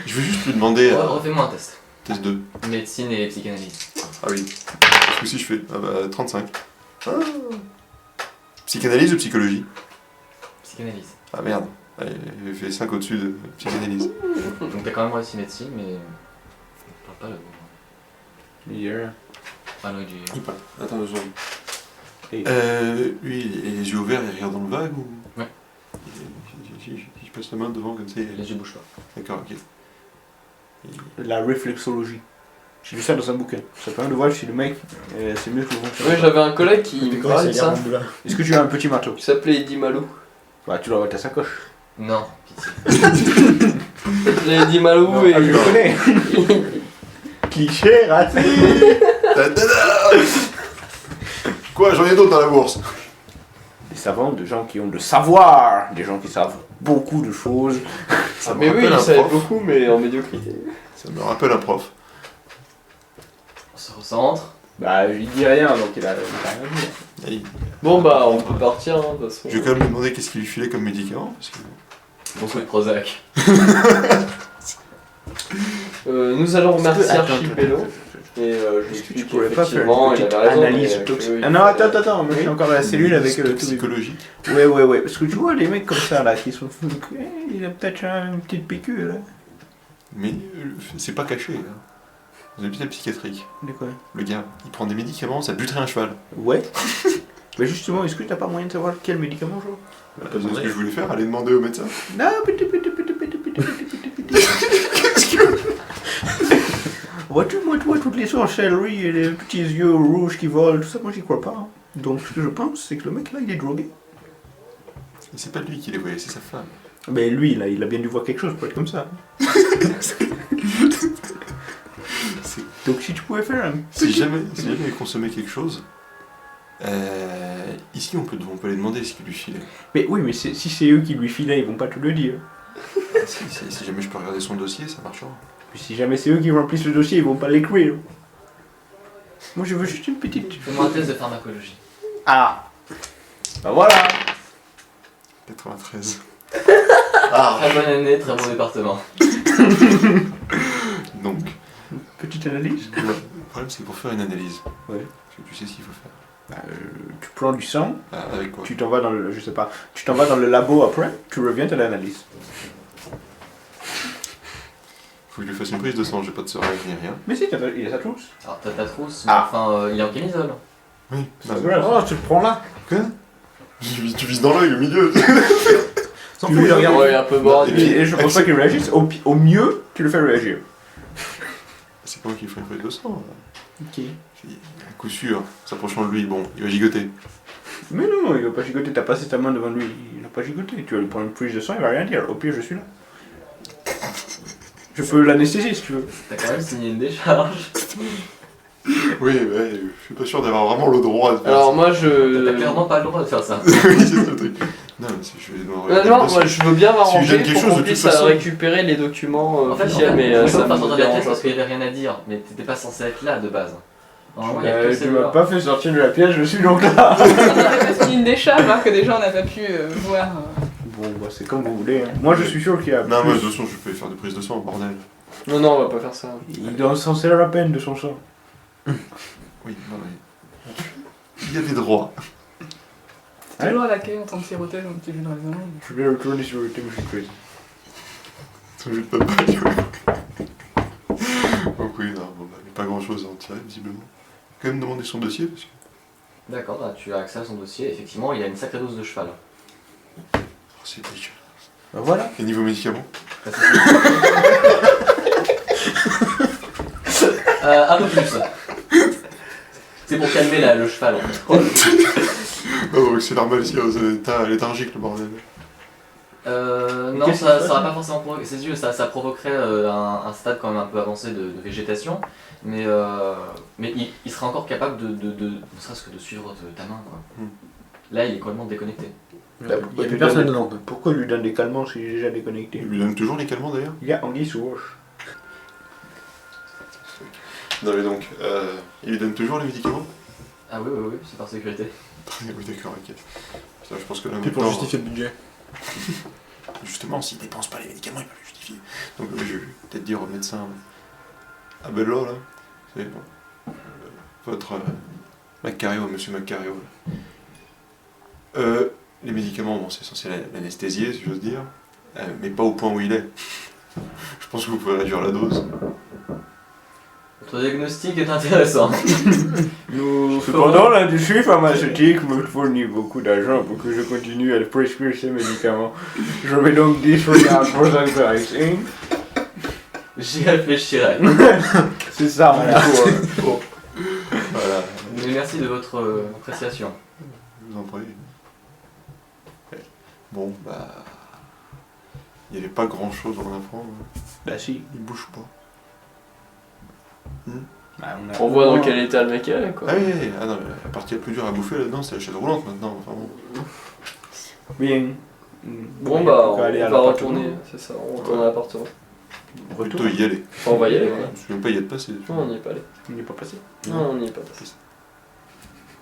Je veux juste lui demander... Refais-moi un test. Test 2. Médecine et psychanalyse. Ah oui. Ce coup-ci, je fais 35. Ah. Psychanalyse ou psychologie? Psychanalyse. Ah merde. Allez, j'ai fait 5 au-dessus de psychanalyse. Donc t'as quand même réussi médecine, mais... On parle pas là. Yeah. Ah non, j'ai... Il parle. Attends 2 secondes. Hey. Lui, il a les yeux ouverts, il regarde dans le vague ou... Ouais. Je passe la main devant comme ça. Les yeux bougent pas. D'accord, ok. La réflexologie. J'ai lu ça dans un bouquin. Ça permet de voir si le mec, c'est mieux que le fonctionnaire. Ouais, j'avais un collègue qui me parlait de ça. Est-ce que tu as un petit marteau? Qui s'appelait Eddie Malou. Bah, tu l'auras dans ta sacoche. Non, pitié. J'ai Eddie Malou Non, et. je le connais. Cliché, raté. Quoi, j'en ai d'autres dans la bourse. Des savants, des gens qui ont de savoir, des gens qui savent beaucoup de choses. Ça me Mais oui, rappelle il un savait prof. beaucoup, mais en médiocrité. Ça me rappelle un prof. On se recentre. Bah, il dit rien, donc il a rien à dire. Allez, Bon, bah, on peut partir, hein, de toute façon. je vais quand même lui demander qu'est-ce qu'il lui filait comme médicament. Parce que... Beaucoup de Prozac. Nous allons remercier Attends, Archipelo. Et je lui Est-ce que tu explique pourrais pas faire qu'effectivement, une il petite avait raison. analyse mais toxique? que- Ah non, attends, moi je suis encore dans la cellule avec le tout. psychologique. Ouais, parce que tu vois les mecs comme ça là qui sont fous, il a peut-être une petite piqûre là. Mais c'est pas caché. Hein. Dans l'hôpital psychiatrique, De quoi? le gars, il prend des médicaments, ça buterait un cheval. Ouais. Mais justement, est-ce que t'as pas moyen de savoir quel médicament genre? C'est ce que je voulais faire, aller demander au médecin. Non, petit. Qu'est-ce que... Vois-tu, moi, toutes les sorcelleries et les petits yeux rouges qui volent, tout ça, moi j'y crois pas. Hein. Donc ce que je pense, c'est que le mec là, il est drogué. C'est pas lui qui les voyait, c'est sa femme. Mais lui là, il a bien dû voir quelque chose pour être comme ça. Donc si tu pouvais faire un Si jamais il consommait quelque chose, ici on peut aller demander ce qu'il lui filait. Mais oui, mais si c'est eux qui lui filaient, ils vont pas te le dire. Si jamais je peux regarder son dossier, ça marchera. Puis si jamais c'est eux qui remplissent le dossier, ils vont pas l'écrire. Moi je veux juste une petite... Fais-moi un test de pharmacologie. Ah. Bah voilà. 93. Très bonne année, très bon département. Donc, Petite analyse. le problème c'est pour faire une analyse. Ouais. Parce que tu sais ce qu'il faut faire. Bah, tu prends du sang, Avec quoi? tu t'en vas dans le... Je sais pas. Tu t'en vas dans le labo après, tu reviens, t'as l'analyse. Faut que je lui fasse une prise de sang, j'ai pas de seringue ni rien. Mais si, il a sa trousse. Alors t'as ta trousse, mais Ah. enfin il est en camisole. Oui. Oh, tu le prends là. Quoi? Tu vises dans l'œil au milieu. S'en fout, il regarde. Ouais, un peu bordé. Et je pense pas qu'il réagisse. Au mieux, tu le fais réagir. C'est pas moi qui ferai une prise de sang. Ok. À coup sûr, s'approchant de lui, bon, il va gigoter. Mais non, il va pas gigoter, t'as passé ta main devant lui, il va pas gigoter. Tu vas lui prendre une prise de sang, il va rien dire. Au pire, je suis là. Je peux l'anesthésier si tu veux. T'as quand même signé une décharge. Oui, mais je suis pas sûr d'avoir vraiment le droit de faire Alors, ça. moi, T'as clairement pas le droit de faire ça. Oui, c'est ça le truc. Non, mais si je vais devoir regarder le non, dossier. moi, je veux bien Si je m'arranger donne quelque pour chose, qu'on de puisse toute façon. récupérer les documents En fait, officiels, mais je ça pas me sortir de la dérange pièce un parce peu. qu'il y avait rien à dire, mais t'étais pas censé être là de base. Normalement, il y a que Tu ces m'as deux-là. pas fait sortir de la pièce, je suis donc là. Parce qu'il y a une décharge alors que des gens n'a pas pu voir. Bon, bah c'est comme vous voulez. Hein. Moi je suis sûr qu'il y a. Non, plus. mais de toute façon, je peux faire des prises de sang, bordel. Non, on va pas faire ça. Il doit s'en servir la peine de son sang. Oui, non, mais. Il y avait droit. T'es toujours à l'accueil en train de siroter un petit jus de raisin. Je vais retourner sur le thème prise. Je vais pas mal. Donc, oui, non, bon, bah, il n'y a pas grand chose à en tirer, visiblement. Quand même demander son dossier, parce que. D'accord, bah, tu as accès à son dossier. Effectivement, il y a une sacrée dose de cheval. Oh, c'est dégueu. Bah voilà. Et niveau médicaments? Un peu plus. C'est pour calmer le cheval en fait. Non, donc c'est normal si c'est un état léthargique, le bordel. Non, Qu'est-ce ça qui se va passe pas forcément provoquer. C'est sûr, ça provoquerait un stade quand même un peu avancé de végétation, mais il serait encore capable ne serait-ce que de suivre ta main, quoi. Là, il est complètement déconnecté. Il n'y a plus personne dedans. Pourquoi il lui donne des calmants s'il est déjà déconnecté? Il lui donne toujours les calmants d'ailleurs? Il y a Anguille sous roche. Non, mais donc, il lui donne toujours les médicaments? Ah oui, c'est par sécurité. Oui, d'accord, ok. Putain, je pense que là Puis pour maintenant, justifier le budget. Justement, s'il dépense pas les médicaments, il peut le justifier. Donc je vais peut-être dire au médecin, ah ben là, c'est bon, votre Macario, monsieur Macario, les médicaments, bon, c'est censé l'anesthésier, si j'ose dire, mais pas au point où il est. Je pense que vous pouvez réduire la dose. Votre diagnostic est intéressant. Nous Cependant, l'industrie pharmaceutique me fournit beaucoup d'argent pour que je continue à prescrire ces médicaments. Je vais donc disfournir vos intéressés. J'y réfléchirai. C'est ça, mon cours. Bon. Voilà, Mais merci de votre appréciation. je vous en prie. Bon, bah... Il n'y avait pas grand-chose en apprendre. Bah si. Il bouge pas. Bah, On voit dans quel état le mec est, quoi. Ah oui, ah non, mais la partie la plus dure à bouffer là-dedans, c'est la chaise roulante maintenant. Enfin, bon. Bien. Bon, bah, on peut aller à va l'appartement. retourner, c'est ça, on retourne à l'appartement. Plutôt y aller. Enfin, on va y aller, quoi. Je me suis même pas y être passé. Non, on n'y est pas allé. On n'est pas passé. Non, on n'y est pas passé.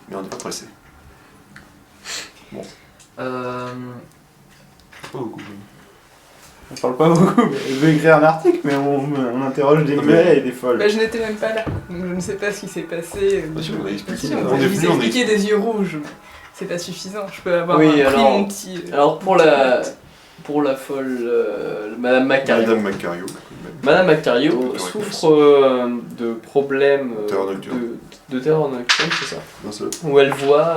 Mais on n'est pas pressé. Euh, Pas beaucoup. On parle pas beaucoup. Je vais écrire un article, mais on interroge des mets et des folles. Bah, je n'étais même pas là, donc je ne sais pas ce qui s'est passé. Bah, si, on a expliqué. Si, On on est a venu, on est expliqué des yeux rouges. C'est pas suffisant, je peux avoir Oui, pris alors- mon petit... Alors, pour la folle Madame Macario. Madame Macario. Madame Macario Tout souffre de problèmes Terreur nocturne. de terreur nocturne, c'est ça. Non, c'est Où elle voit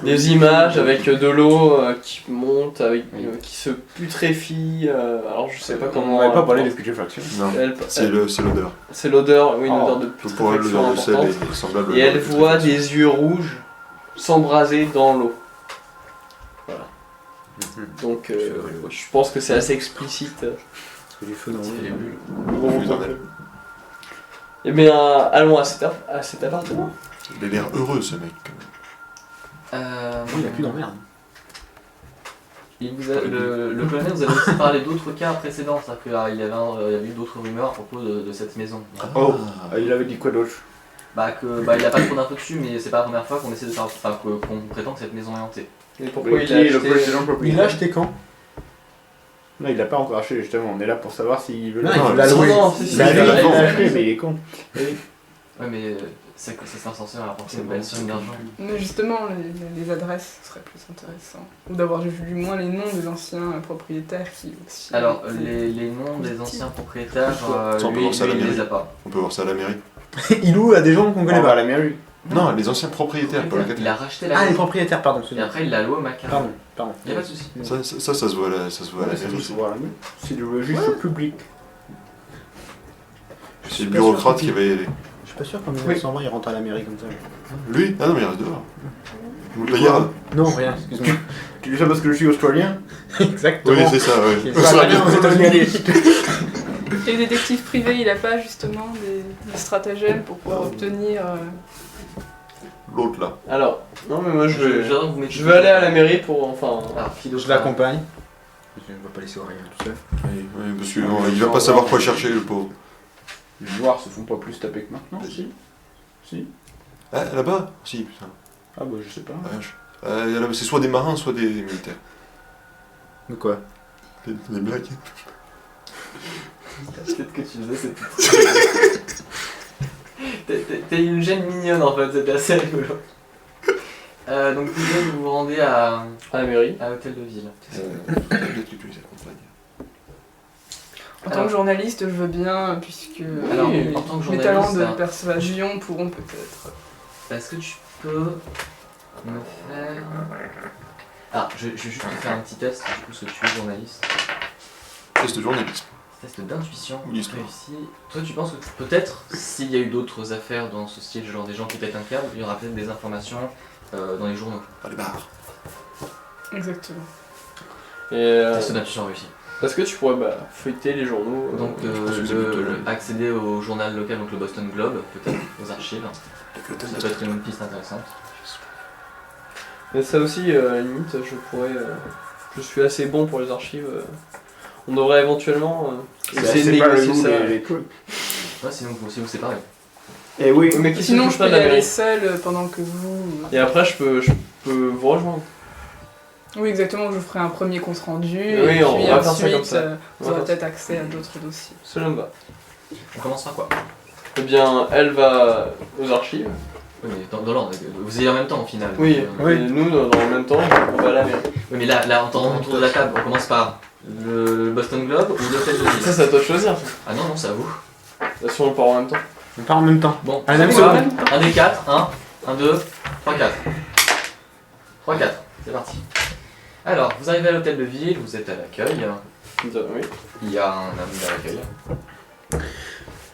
des images avec de l'eau qui monte, avec, qui se putréfie. Alors je sais pas comment. On n'avait pas parlé de putréfaction. Non, Elle- c'est l'odeur. C'est l'odeur, oui, une Oh, odeur de Pour elle, putréfaction l'odeur de sel importante. est semblable à Et elle l'odeur de voit putréfaction. des yeux rouges s'embraser dans l'eau. Voilà. Donc je pense que c'est assez explicite. Parce que du feu dans il fait les l'eau. bulles. Plus dans elle. Eh bien, allons à cet appartement. Il a l'air heureux ce mec. Il a plus d'emmerde. Le colonel vous avait aussi parlé d'autres cas précédents, c'est-à-dire qu'il y avait eu d'autres rumeurs à propos de cette maison. Oh, il avait dit quoi d'autre? Il n'a pas trop d'infos dessus, mais c'est pas la première fois qu'on essaie de faire, qu'on prétend que cette maison est hantée. Et pourquoi il Qui a est le acheté... précédent Il propriétaire? l'a acheté quand? Non, il l'a pas encore acheté justement. On est là pour savoir s'il veut Non, le- il l'a Non, loué. non, si, si, Bah, il lui, l'a il acheté. l'a acheté, mais il est con. Ouais, mais c'est que c'est censé rapporter une belle somme d'argent. Mais justement, les adresses seraient plus intéressantes. Ou d'avoir vu du moins les noms des anciens propriétaires qui aussi... Alors, les noms des anciens propriétaires, Ça, on peut lui, voir ça à la il les mairie. a pas. On peut voir ça à la mairie. Il loue à des gens qu'on connaît On va à pas. la mairie. Non, les anciens propriétaires, pas Il a locataires. racheté la Ah, les maison. propriétaires, pardon. Et après, il l'a loué au Macaron. Pardon, pardon. Il n'y a pas de souci. Ça se voit à la, ça se voit à la Ça, mairie. faut voir la mairie. C'est du registre public. C'est le bureaucrate qui va y aller. Je suis pas sûr qu'en 1920 il rentre à la mairie comme ça. Lui? Ah non, mais il reste dehors. Vous le regardez? Non, rien, excuse-moi. Tu dis ça parce que je suis australien? Exactement. Oui, c'est ça, ouais. Il est pas rien aux États-Unis. Et le détective privé, il a pas justement des stratagèmes pour pouvoir obtenir... L'autre là. Alors, non mais moi J'adore que vous mettiez- je vais aller à la mairie pour enfin... Alors, Fido, Je l'accompagne. Je ne vais pas laisser Aurélien tout seul. Oui, parce qu'il va pas savoir quoi chercher, le pauvre. Les noirs se font pas plus taper que maintenant. Vas-y. Si. Ah, là-bas? Si, putain. Ah bah je sais pas. Vache. Là, c'est soit des marins, soit des militaires. De quoi? Des blagues. Peut-être que tu faisais cette T'es une jeune mignonne en fait, c'était assez rigolo. Donc vous vous rendez à à la mairie. l'hôtel de ville. Peut-être que tu les accompagnes. En tant Alors- que journaliste, je veux bien, puisque Alors, Oui, en tant que mes talents journaliste, de persuasion pourront peut-être... est-ce que tu peux me faire... Ah, je vais juste te faire un petit test, du coup, parce que tu es journaliste. Test de journalisme. Test d'intuition, Ou d'histoire. réussi. Toi, tu penses que peut-être, s'il y a eu d'autres affaires dans ce style, genre des gens qui pètent un câble, il y aura peut-être des informations dans les journaux. Dans les bars. Exactement. Et Test d'intuition réussi. est-ce que tu pourrais feuilleter les journaux Donc, je pense que c'est plutôt accéder au journal local, donc le Boston Globe, peut-être, aux archives. Ça peut être une piste intéressante. Mais ça aussi, à la limite, je pourrais... je suis assez bon pour les archives. On devrait éventuellement essayer de C'est pas le négocier goût ça. les trucs. Ouais, sinon vous séparez. Eh oui. Mais qui Sinon, je s'occupe peux pas y de la aller mairie. seule pendant que vous... Et après, je peux vous rejoindre. Oui, exactement, je vous ferai un premier compte rendu. Oui, et on puis va faire ça ensuite, comme ça. vous aurez peut-être accès à d'autres dossiers. Cela me va. On commence par quoi? Eh bien, elle va aux archives. Oui, mais dans l'ordre, vous y allez en même temps au final. Oui, Donc, Oui. et nous, dans le même temps, on va à la mairie. oui, mais là, en temps autour de la table, on commence par le Boston Globe ou l'hôtel de Ça, ville. c'est à toi de choisir. Ah non, non, c'est à vous. Si on le part en même temps. On part en même temps. Bon, À la même c'est quoi? seconde. Un des 4, 1, 2, 3, 4. 3, 4, c'est parti. Alors, vous arrivez à l'hôtel de ville, vous êtes à l'accueil. Oui. Il y a un ami à l'accueil.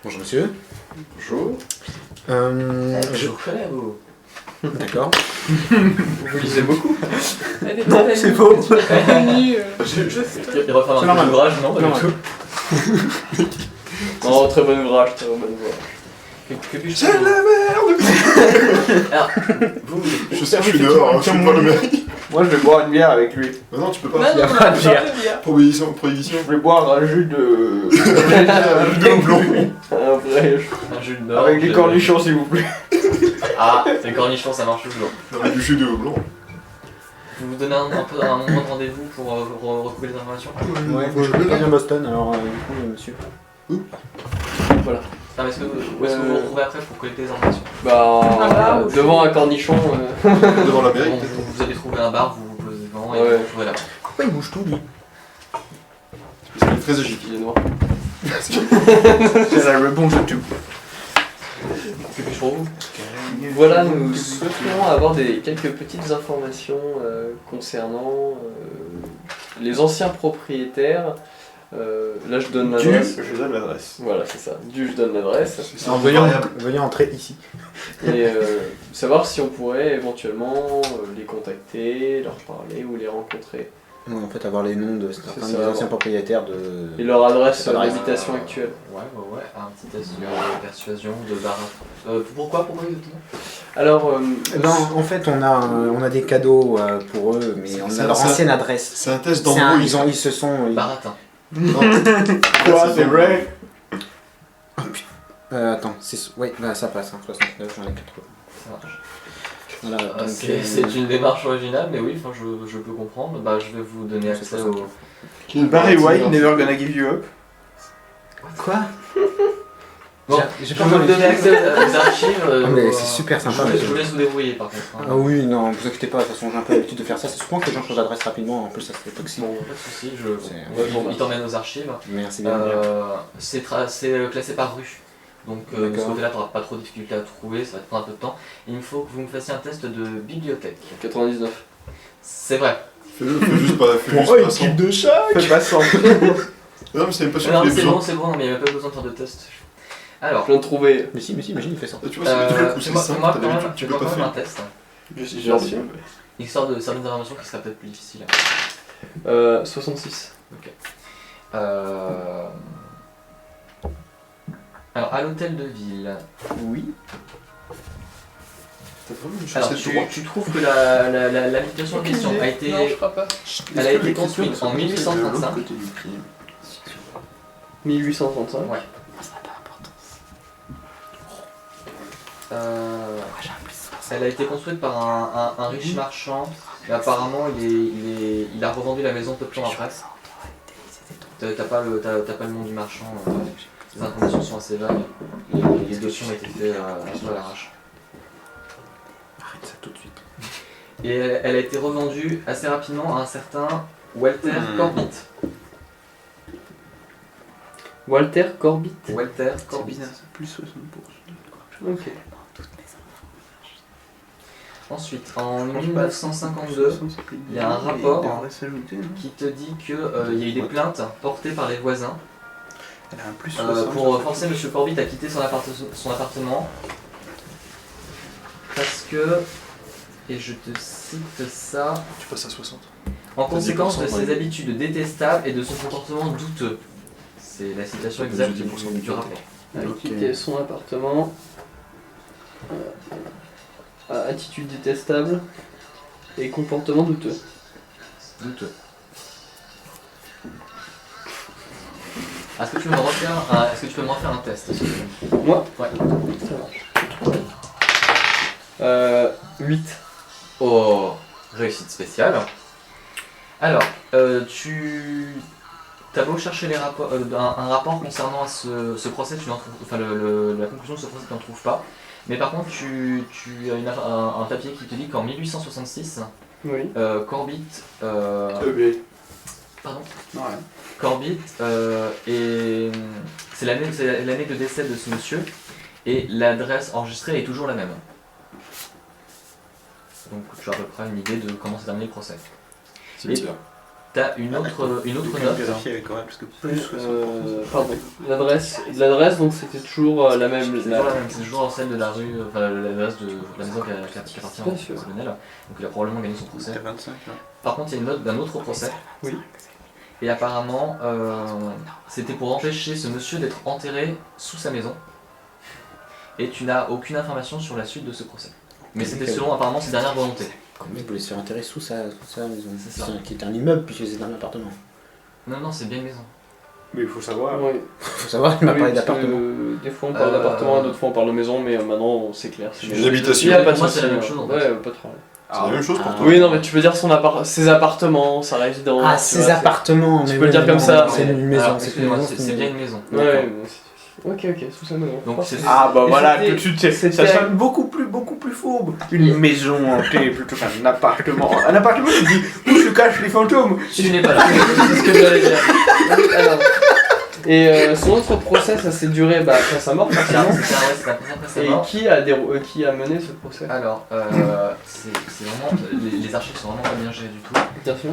Bonjour monsieur. Bonjour. Je... Je reconnais vous. D'accord. Vous lisez beaucoup. Elle est Non, peut-être c'est amie, faux. tu l'as pas connue, Il refait C'est un normal. peu d'ouvrage, non? Pas Non, du tout. Oh, très bon ouvrage, très bon ouvrage. Que puis-je C'est faire? la merde. Alors, vous, Je sais que je suis dehors, hein, je suis pas le mec. Moi, je vais boire une bière avec lui. Non, non, tu peux Non, pas. non, non, pas de non, bière. pas de bière. Prohibition, prohibition. Je vais boire un jus de. De blond. Un vrai. un jus de beurre. Avec des cornichons, s'il vous plaît. Ah, les cornichons, ça marche toujours. Non, mais du jus de blond. Je vous donne un peu un moment de rendez-vous pour recouper les informations. Ouais, je connais pas bien Boston, alors du coup, monsieur. Voilà. Ah, mais est-ce que où est-ce que vous vous retrouvez après pour collecter les informations? Bah, devant un cornichon. Devant la mairie, Bon, peut-être. vous allez trouver un bar, vous vous posez devant et Ouais. vous vous retrouvez là-bas. Pourquoi il bouge tout lui? C'est une fraise de J. Il est noir. C'est la réponse de tout. Que puis-je pour vous? Voilà, nous souhaiterions avoir quelques petites informations concernant les anciens propriétaires. Là, je donne l'adresse. Je donne l'adresse. Voilà, c'est ça. Je donne l'adresse. C'est Alors, veuillez entrer ici. Et savoir si on pourrait éventuellement les contacter, leur parler ou les rencontrer. Oui, en fait, avoir les noms de certains C'est ça, des anciens ouais. propriétaires de... Et leur adresse Cette adresse. d'habitation actuelle. Ouais, un petit test de persuasion, de bar. Pourquoi exactement? Alors, Non, en fait, on a des cadeaux pour eux, mais on a leur ancienne adresse. C'est un test C'est d'embrouille. ils se sont... Baratin. Quoi, c'est vrai? Attends, ouais, bah, ça passe, hein, 69, j'en ai 80. Ça marche. Voilà, donc, C'est une démarche originale, mais oui, enfin, je peux comprendre. Bah, je vais vous donner C'est accès pas au. Barry White, never gonna give you up. Quoi? Bon, J'ai je pas vais vous entendu. donner accès aux archives. Ah, mais c'est super sympa. Je vous laisse vous débrouiller par contre. hein. Ah oui, non, vous inquiétez pas, de toute façon j'ai un peu l'habitude de faire ça. C'est souvent que les gens changent d'adresse rapidement, en plus ça serait toxique. Bon, pas de soucis, C'est- il t'emmène aux archives. Merci bien. C'est classé par rue. Donc de ce D'accord. côté-là, tu n'auras pas trop de difficulté à trouver, ça va te prendre un peu de temps. Il me faut que vous me fassiez un test de bibliothèque. 99. C'est vrai. Fais-le, fais juste pas. Fais juste Pourquoi pas une sans. type de chat? Fais pas ça. Non, mais c'est même pas sûr Non, qu'il mais ait besoin. c'est bon, mais il n'y a pas besoin de faire de test. Alors, Je viens de trouver. Mais si, imagine, il fait ça. Tu vois, c'est du coup, c'est fais-moi simple, fais-moi t'as quand d'habitude, même, tu fais-moi peux quand pas même un faire. test, Je suis gentil. histoire de certaines informations qui seraient peut-être plus difficiles. 66. Alors, à l'hôtel de ville, Oui. T'as vraiment une alors, chaussette droite. tu trouves que l'habitation en question a été, Non, je crois pas. elle a été construite en 1835. 1835. Ouais. Elle a été construite par un riche marchand, mais apparemment il a revendu la maison peu de temps après. T'as pas le nom du marchand, les informations sont assez vagues, les dossiers ont été faits un peu à l'arrache. Arrête ça tout de suite. Et elle a été revendue assez rapidement à un certain Walter Corbett. Walter Corbett. Walter Corbett. Plus 60%. Ok. Ensuite, en 1952, il y a un rapport qui te dit qu'il y a eu des plaintes portées par les voisins Elle a un plus pour forcer M. Corbett à quitter son appartement parce que, et je te cite ça, Tu passes à 60. en conséquence de 10%, ses ouais. habitudes détestables et de son comportement douteux. C'est la citation exacte 10% du rapport. A quitté son appartement. Attitude détestable et comportement douteux. Douteux. Est-ce que tu peux me refaire un test s'il te plaît? Moi Ouais. Ça marche. 8. Oh, réussite spéciale. Alors, t'as beau chercher les rapports, un rapport concernant ce procès, tu n'en trouves, enfin la conclusion de ce procès, tu n'en trouves pas. Mais par contre, tu as un papier qui te dit qu'en 1866, Oui. Corbett, pardon, Ouais. Corbett c'est l'année de décès de ce monsieur et l'adresse enregistrée est toujours la même. Donc tu as à peu près une idée de comment s'est terminé le procès. Cimetière. T'as une autre note. Vérifier avec Aurel, parce que plus Pardon. L'adresse, donc c'était toujours la même. C'est toujours la même, c'est toujours celle de la rue, enfin l'adresse de la maison qui appartient Bien au sûr. colonel. Donc il a probablement gagné son procès. T'as 25 là. Par contre, il y a une note d'un autre procès. Oui. Et apparemment, c'était pour empêcher ce monsieur d'être enterré sous sa maison. Et tu n'as aucune information sur la suite de ce procès. Mais c'était selon apparemment ses dernières volontés. Quand même, il voulait se faire enterrer sous sa maison. C'est ça. Qui était un immeuble, puisque c'est un appartement. Non, c'est bien une maison. Mais il faut savoir. Oui. Faut savoir, il m'a Oui, parlé parce que d'appartement. Des fois on parle d'appartement, d'autres fois on parle de maison, mais maintenant c'est clair. C'est Des habitations. Il y a pas de Pour moi, souci, c'est la même hein. chose, en fait. Ouais, pas de problème. C'est la même chose pour toi. Oui, non, mais tu peux dire ses appartements, sa résidence. Ah, tu ses vois, appartements, tu mais peux le oui, dire mais comme non, ça, C'est mais- une maison, alors, c'est une excusez-moi, maison. c'est bien une maison. Ouais, ouais, ok, sous sa maison. Donc c'est Ah bah Et voilà, c'était- tout de suite, ça c'était- sonne beaucoup plus fourbe. Une maison hantée plutôt qu'un appartement. Un appartement qui dit où se cachent les fantômes. tu n'es pas là. C'est ce que j'allais dire. Alors, et son autre procès, ça s'est duré après sa mort, C'est forcément. un procès après sa Et mort. qui a mené ce procès? Alors, c'est vraiment. Les archives sont vraiment pas bien gérées du tout. Bien sûr.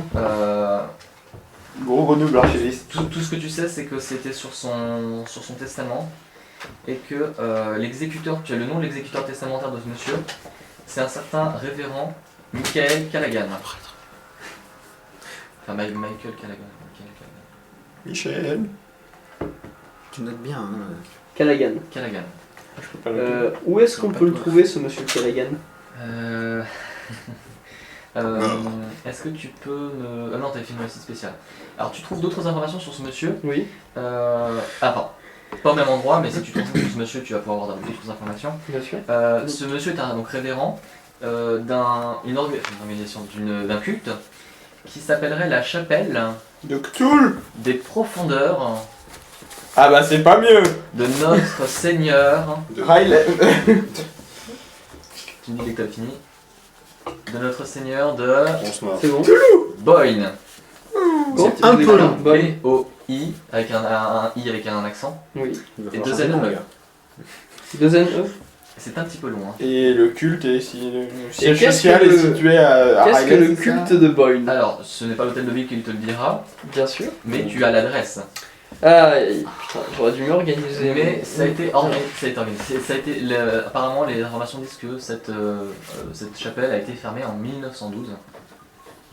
Gros renouveau archiviste. Tout ce que tu sais, c'est que c'était sur son testament et que l'exécuteur, tu as le nom de l'exécuteur testamentaire de ce monsieur, c'est un certain révérend Michael Callaghan. Enfin, Michael Callaghan. Michel. Tu notes bien, hein. Callaghan. Callaghan. Je peux pas le Où est-ce qu'on peut le trouver, ce monsieur Callaghan? Est-ce que tu peux me... Ah non, t'as fait une réussite spéciale. Alors tu trouves d'autres informations sur ce monsieur. Oui, Pas au même endroit, mais si tu trouves sur ce monsieur, tu vas pouvoir avoir d'autres informations. bien sûr. Ce monsieur est donc révérend d'un culte qui s'appellerait la chapelle De Cthulhu. des profondeurs Ah bah c'est pas mieux. de notre Seigneur. Riley. Tu me dis dès que t'as fini. De notre Seigneur de On se marre. C'est bon. Boyne. Un peu long. B-O-I avec un I avec un accent. Oui. Il va Et falloir deux changer de nom, N. les gars. Deuxième E. C'est un petit peu loin. Et le culte est si le siège qu'est-ce social que est le- situé à Qu'est-ce que Riley, le c'est ça culte de Boyne? Alors, ce n'est pas l'hôtel de ville qui te le dira, Bien sûr. mais tu as l'adresse. Ah, putain, j'aurais dû m'organiser. Mais ça a été organisé. Apparemment, les informations disent que cette chapelle a été fermée en 1912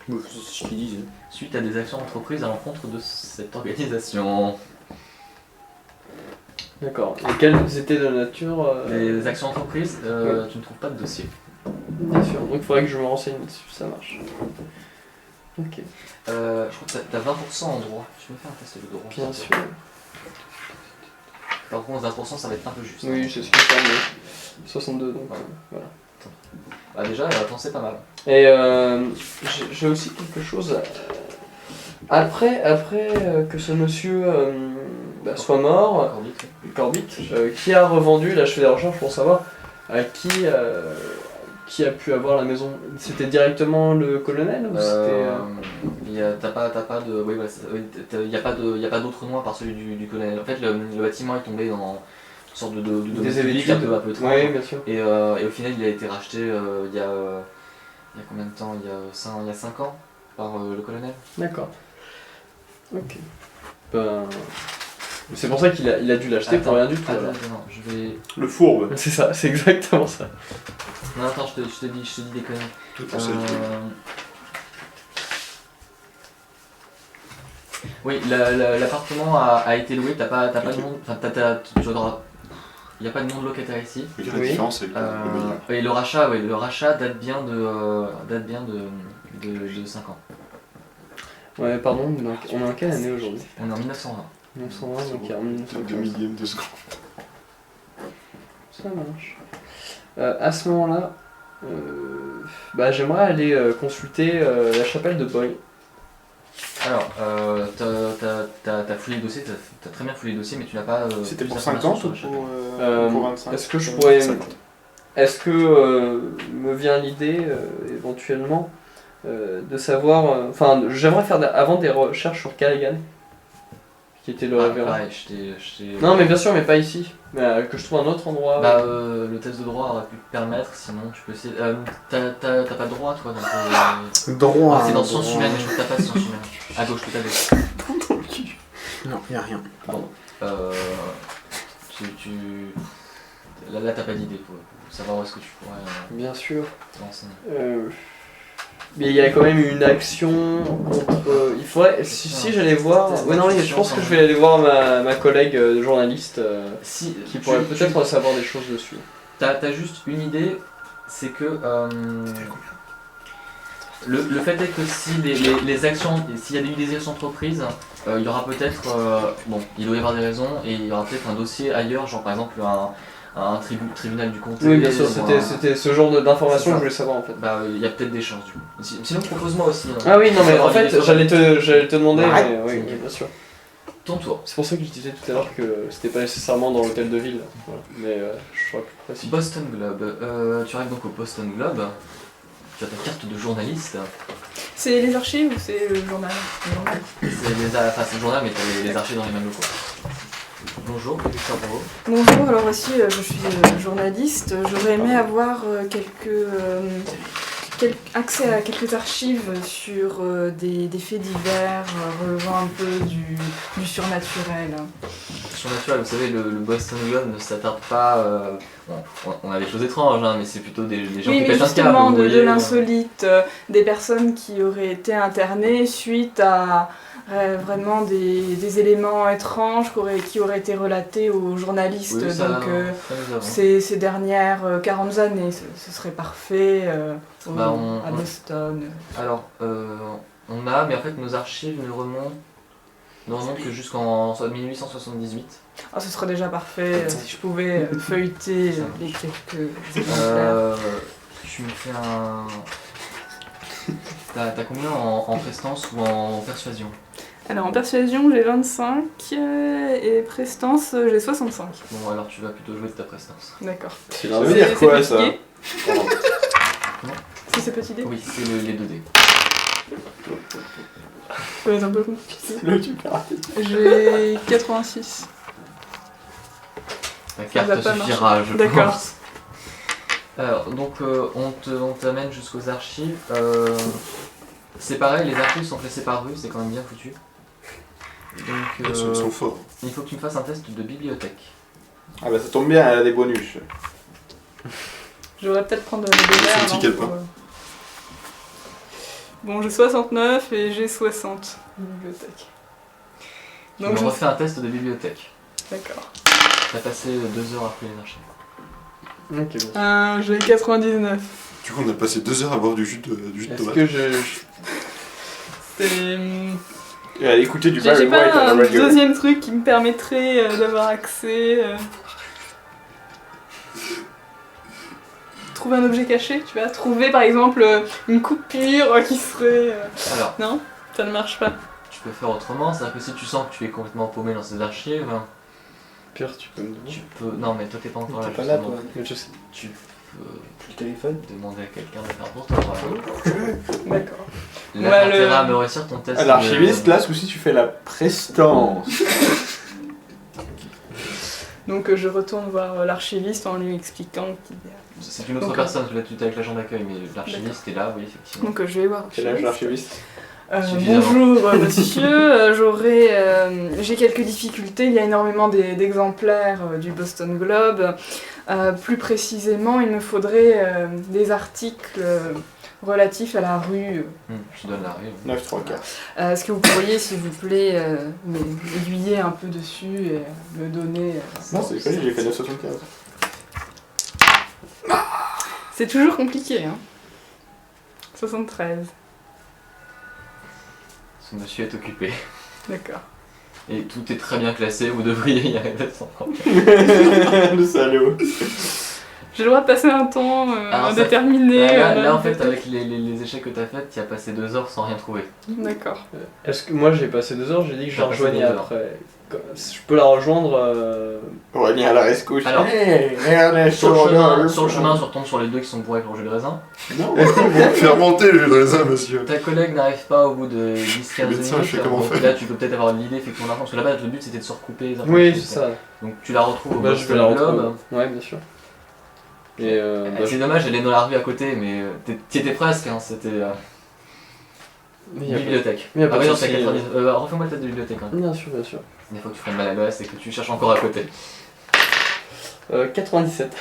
Bon, c'est ce qu'ils disent. suite à des actions entreprises à l'encontre de cette organisation. D'accord. Et quelles étaient de nature Les actions entreprises, tu ne trouves pas de dossier. Bien sûr. Donc il faudrait que je me renseigne dessus. Ça marche. Ok. Je crois que t'as 20% en droit. Je vais faire un test de droit. Bien sûr. Par contre, 20% ça va être un peu juste. Oui, c'est ce qui me semble. 62, donc voilà. Bah déjà, t'en sais pas mal. Et j'ai aussi quelque chose. Après que ce monsieur soit mort, Encore vite. Corbett, qui a revendu, là je fais des recherches pour savoir qui a pu avoir la maison. C'était directement le colonel ou T'as pas de. Oui, voilà, il n'y a pas d'autre nom à part celui du colonel. En fait, le bâtiment est tombé dans une sorte de domaine public un peu étrange. Oui, bien sûr. Et au final, il a été racheté il y a combien de temps il y a 5 ans par le colonel. D'accord. Ok. Ben, c'est pour ça qu'il a dû l'acheter pour rien du tout. alors. Attends, je vais. Le fourbe. C'est ça, c'est exactement ça. Non, attends, je te dis des conneries. Tout pour ça, tu veux. Oui, l'appartement a été loué, t'as pas de nom. Enfin, il n'y a pas de nom de locataire ici. Mais la Oui. différence, c'est que le meilleur. Et le rachat date bien de 5 ans. Ouais, pardon, on est en quelle année aujourd'hui? On est en 1920. 1920, donc il y a en 1915. 2 millième de seconde. Ça marche. À ce moment-là, j'aimerais aller consulter la chapelle de Boy. Alors, t'as fouillé le dossier, t'as très bien fouillé le dossier, mais tu n'as pas. C'était pour plus d'informations 50 sur ou le château. pour 25? Est-ce que je pourrais. 50. Est-ce que me vient l'idée, éventuellement, de savoir. Enfin, j'aimerais faire avant des recherches sur Callaghan, qui était le révérend. Pareil, je t'ai. Non, mais bien sûr, mais pas ici. Mais que je trouve un autre endroit. Bah, le test de droit aurait pu te permettre, sinon tu peux essayer. T'as pas de droit, toi, donc. Droit. C'est dans droit. sciences humaines, mais je crois que t'as pas de sciences humaines. À gauche, tout à gauche. Non, y a rien. Pardon. Là, t'as pas d'idée pour savoir où est-ce que tu pourrais Bien sûr. te renseigner. Mais il y a quand même une action contre. Il faudrait. Si j'allais voir. Ouais, non, je pense que je vais aller voir ma collègue journaliste Si, qui pourrait peut-être savoir des choses dessus. T'as juste une idée, c'est que le fait est que si les actions, s'il y a eu des actions entreprises, il y aura peut-être, bon, il doit y avoir des raisons et il y aura peut-être un dossier ailleurs, genre par exemple un tribunal du comté. Oui, bien sûr, ou un- c'était ce genre d'informations C'est ça. que je voulais savoir en fait. Bah, il y a peut-être des chances du coup. Sinon, propose-moi aussi. Hein. Ah oui, non, mais en fait, Savoir j'allais te demander, Arrête. mais oui, bien sûr. Ton tour. C'est pour ça que je disais tout à l'heure que c'était pas nécessairement dans l'hôtel de ville. Voilà. Mais je serais plus précis. Boston Globe. Tu arrives donc au Boston Globe. Tu as ta carte de journaliste. C'est les archives ou c'est le journal? C'est c'est le journal, mais t'as les archives dans les mêmes locaux. Bonjour, que puis-je faire pour vous? Bonjour, alors voici, je suis journaliste. J'aurais aimé avoir accès à quelques archives sur des faits divers relevant un peu du surnaturel. Surnaturel, vous savez, le Boston Globe ne s'attarde pas. Bon, on a des choses étranges, hein, mais c'est plutôt des gens Oui, qui mais pètent un câble. justement vous de voyez. l'insolite, des personnes qui auraient été internées suite à vraiment des éléments étranges qui auraient été relatés aux journalistes. Oui, ça, Donc ça nous avons. ces dernières 40 années, ce serait parfait Bah, à Boston. Alors, on a, mais en fait, nos archives ne remontent que jusqu'en 1878. Ah, ce serait déjà parfait si je pouvais feuilleter les quelques exemplaires. Tu me fais un. T'as combien en prestance ou en persuasion? Alors en persuasion j'ai 25 et prestance j'ai 65. Bon, alors tu vas plutôt jouer de ta prestance. D'accord. Ça veut dire quoi petit ça? dé Pardon. Si c'est petit dé? Oui, c'est les 2 dés. Ça va être un peu compliqué. Le tu perds. J'ai 86. Ta va carte pas suffira, je D'accord. pense. Alors, donc on t'amène jusqu'aux archives. C'est pareil, les archives sont classées par rue, c'est quand même bien foutu. Donc Ils sont forts. il faut que tu me fasses un test de bibliothèque. Ah bah ça tombe bien, elle a des bonus. Je devrais peut-être prendre les deux verres, petit non, calepin. Bon, j'ai 69 et j'ai 60 bibliothèque. Tu Donc me je... refais un test de bibliothèque. D'accord. T'as passé 2 heures à fouiller les archives. Ok, bon. J'ai 99. Du coup, on a passé 2 heures à boire du jus de Est-ce tomate. que C'est... Et elle écoutait du J'ai Barry pas White à un la radio. deuxième truc qui me permettrait d'avoir accès. Trouver un objet caché, tu vois. Trouver par exemple une coupure qui serait. Alors, Non, ça ne marche pas. tu peux faire autrement, c'est-à-dire que si tu sens que tu es complètement paumé dans ces archives, Pire, tu peux me tu peux. Non, mais toi t'es pas encore là. T'es pas là, justement. toi. Mais je sais. Tu peux Le téléphone. demander à quelqu'un de faire pour toi. Voilà. D'accord. Là, Ouais, t'as le- intérêt à me réussir ton test. À l'archiviste, là, ce coup-ci, tu fais la prestance. Donc je retourne voir l'archiviste en lui expliquant qu'il y a... C'est une autre Donc, personne, là tu es avec l'agent d'accueil, mais l'archiviste est là, oui, effectivement. Donc je vais voir. Quel âge l'archiviste? Suffisamment. Bonjour monsieur, j'ai quelques difficultés, il y a énormément d'exemplaires du Boston Globe. Plus précisément, il me faudrait des articles relatifs à la rue. Je donne la rue. 9 3 quarts. Est-ce que vous pourriez, s'il vous plaît, m'aiguiller un peu dessus et me donner... Non, c'est connu, j'ai fait 9,75. C'est toujours compliqué, hein. 73, Ce monsieur est occupé. d'accord. Et tout est très bien classé, vous devriez y arriver sans problème. Le salaud. J'ai le droit de passer un temps Alors, ça- indéterminé. Là, en fait, avec les échecs que t'as fait, tu as passé 2 heures sans rien trouver. D'accord. Est-ce que moi j'ai passé 2 heures, j'ai dit que je la T'as passé rejoignais 2 heures. après. Je peux la rejoindre. Aurélien à la rescousse. Alors, Hey, Ernest Sur le Rodolphe. chemin, tu retombes sur les deux qui sont bourrés avec leur jus de raisin. Non, Fermenté le jus de raisin, monsieur. Ta collègue n'arrive pas au bout de 10-15 minutes. médecin, je sais comment donc faire. là, tu peux peut-être avoir l'idée, effectivement, d'argent. Parce que là-bas, le but c'était de se recouper les Oui, informations. c'est ça. Donc tu la retrouves au Bah, je Boston vais la Globe. retrouver. Ouais, bien sûr. Et C'est dommage, elle est dans la rue à côté, mais t'y étais presque, hein, c'était mais y a pas- bibliothèque. mais y a pas Ah oui, de non, c'est souci, 90. Refais-moi le tête de bibliothèque. Hein. Bien sûr, bien sûr. Des fois que tu ferais mal à l'os et que tu cherches encore à côté. 97.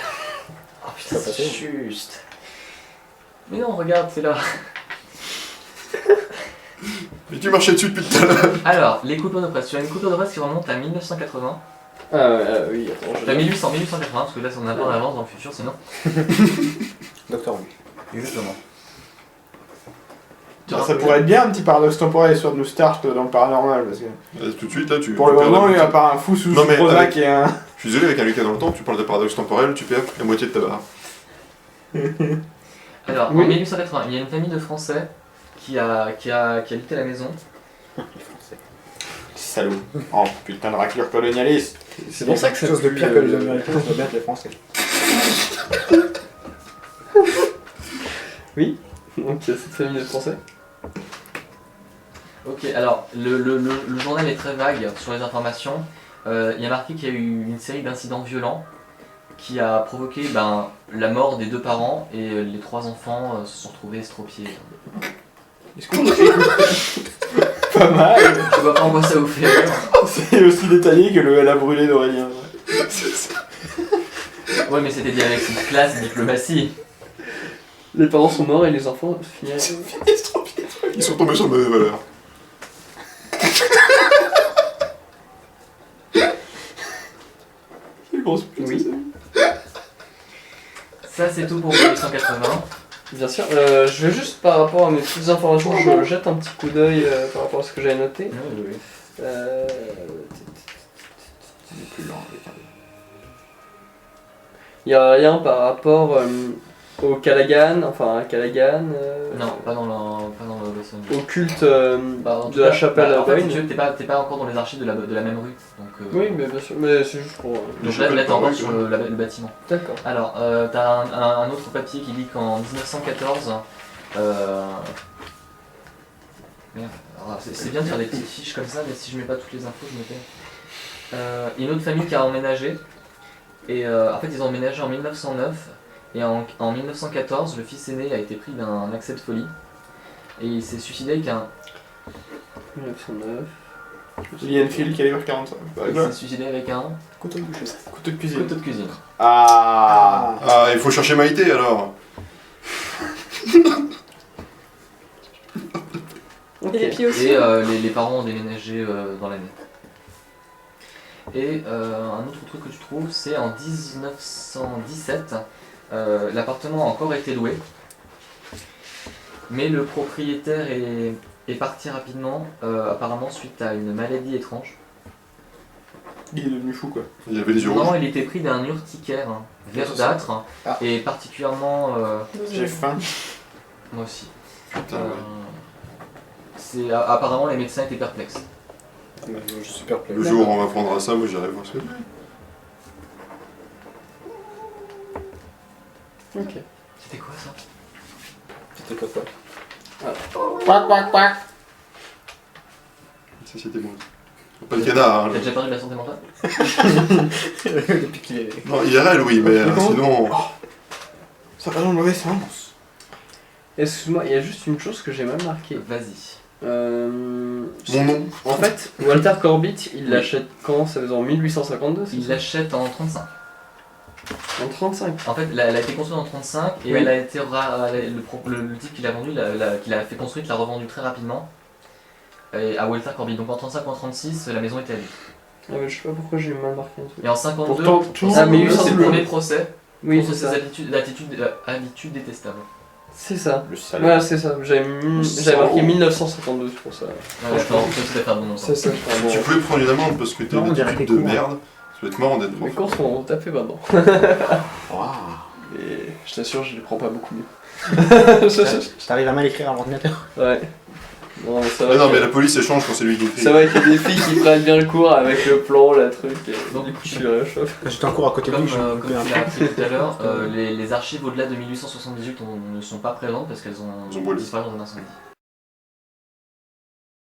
Oh putain, c'est juste. Mais non, regarde, c'est là. Mais tu marchais dessus depuis tout à l'heure. Alors, les coupures de presse. Tu as une coupure de presse qui remonte à 1980. Oui, attends, je T'as 1880, parce que là, on a pas en avance dans le futur, sinon. Docteur Who. Exactement. ça pourrait être bien un petit paradoxe temporel sur nous start dans le paranormal parce que Tout de suite, là, tu. pour le tu perds moment, la il n'y a moitié. pas un fou sous Non, mais Prozac avec- et un. Je suis désolé, avec un Lucas dans le temps, tu parles de paradoxe temporel, tu perds la moitié de ta barre. Alors, Oui. en 1880, il y a une famille de Français qui a habité la maison. Salaud. Oh putain de raclure colonialiste. C'est pour ça que quelque chose de pire que les Américains, ça doit bien être les Français. Donc il y a cette famille de Français. Ok, alors, le journal est très vague sur les informations. Il y a marqué qu'il y a eu une série d'incidents violents qui a provoqué la mort des 2 parents et les 3 enfants se sont retrouvés estropiés. Est-ce qu'on Pas mal. Je vois pas en quoi ça vous fait rire. C'est aussi détaillé que le Elle a brûlé d'Aurélien. Ouais, mais c'était dit avec une classe diplomatie. Les parents sont morts et les enfants finissent. Ils sont tombés sur de mauvaises valeurs. Oui, Ça, c'est tout pour 1880. bien sûr. Je vais juste par rapport à mes petites informations, je jette un petit coup d'œil par rapport à ce que j'avais noté. Oui. Euh, Il y a rien par rapport au Callaghan, enfin à Callaghan, Non, pas dans le Boston. au culte Bah, en tout de la cas, chapelle en fait, Boyne. si tu veux, t'es pas encore dans les archives de la même rue. Donc, Oui, mais bien sûr, mais c'est juste pour. donc là, t'es encore sur le bâtiment. D'accord. Alors, t'as un autre papier qui dit qu'en 1914, merde, alors, c'est bien de faire des petites fiches comme ça, mais si je mets pas toutes les infos, je me perds. Il y a une autre famille qui a emménagé, et en fait, ils ont emménagé en 1909, et en 1914, le fils aîné a été pris d'un accès de folie, et il s'est suicidé avec un. 1909. Lienfield, calibre 45. Il s'est suicidé avec un Couteau de boucher. Couteau de cuisine. couteau de cuisine. Ah. Ah, il faut chercher Maïté alors. Et les pieds aussi. Et les parents ont déménagé dans l'année. Et un autre truc que tu trouves, c'est en 1917, l'appartement a encore été loué, mais le propriétaire est parti rapidement, apparemment suite à une maladie étrange. Il est devenu fou quoi. Il y avait les yeux Non, rouges. il était pris d'un urticaire verdâtre, Ah. et particulièrement... J'ai faim. moi aussi. Putain, ouais. Apparemment les médecins étaient perplexes. Je suis perplexe. Le jour où on m'apprendra ça, moi j'irai voir ce que Ok. C'était quoi ça? C'était quoi quoi Quack quack quack. Ça c'était bon. Pas le canard, hein. T'as déjà perdu de la santé mentale? Depuis qu'il est. Non, IRL oui, mais sinon. Ça va dans le mauvais sens. Excuse-moi, il y a juste une chose que j'ai mal marquée. Vas-y. Mon nom. En fait, Walter Corbett, il l'achète quand? Ça faisait en 1852, c'est Il ça? l'achète en 35. En 35. En fait, elle a été construite en 35 et Oui. elle a été le type qui l'a vendu, qu'il a fait construire, l'a revendu très rapidement à Walter Corbett. Donc en 35 ou en 36, la maison était à lui. Ah, mais je sais pas pourquoi j'ai mal marqué un truc. Et en 52, Pourtant, en tout. Ah, mais 52, oui, c'est c'est le le- premier procès Oui, contre c'est ses ça. habitudes détestables. C'est ça. Le salaud. Ouais, c'est ça. J'avais marqué 1952 pour ça. Ouais, je pense que c'était pas bon nom. C'est ça. Tu pouvais prendre une amende parce que t'as Non, on une dirait attitude des de cons, hein. merde. Ça va être marrant d'être Mes prof. cours sont tapés maintenant. Waouh. Et je t'assure, je les prends pas beaucoup mieux. T'arrives à mal écrire à l'ordinateur. Ouais. Non, mais ça Ah va. non, que- mais la police échange quand c'est lui qui écrit. Ça va être des filles qui prennent bien le cours avec le plan, la truc. Et Donc, du coup, je suis là, chauffe. J'étais en cours à côté de Comme, lui, je comme me tu un l'as appris tout à l'heure, les archives au-delà de 1878 ne sont pas présentes parce qu'elles ont Elles ont brûlé. disparu dans un incendie.